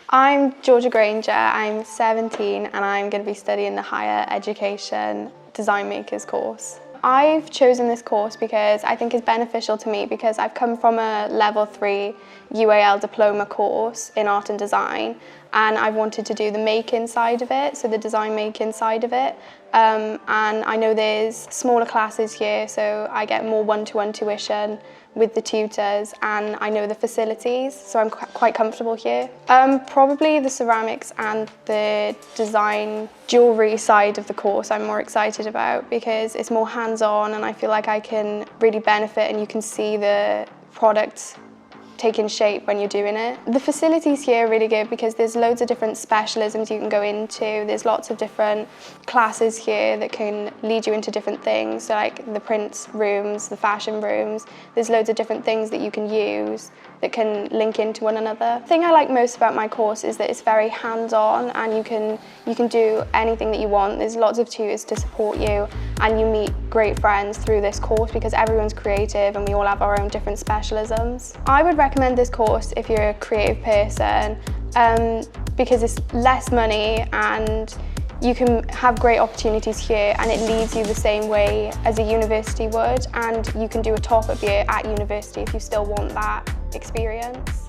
I'm Georgia Granger, I'm 17 and I'm going to be studying the Higher Education Design Makers course. I've chosen this course because I think it's beneficial to me because I've come from a level 3 UAL diploma course in art and design, and I've wanted to do the making side of it, so the design making side of it. And I know there's smaller classes here, so I get more one-to-one tuition with the tutors, and I know the facilities, so I'm quite comfortable here. Probably the ceramics and the design jewellery side of the course I'm more excited about because it's more hands-on and I feel like I can really benefit and you can see the product taking shape when you're doing it. The facilities here are really good because there's loads of different specialisms you can go into. There's lots of different classes here that can lead you into different things, so like the print rooms, the fashion rooms. There's loads of different things that you can use that can link into one another. The thing I like most about my course is that it's very hands-on and you can do anything that you want. There's lots of tutors to support you and you meet great friends through this course because everyone's creative and we all have our own different specialisms. I would recommend this course if you're a creative person because it's less money and you can have great opportunities here and it leads you the same way as a university would, and you can do a top-up year at university if you still want that experience.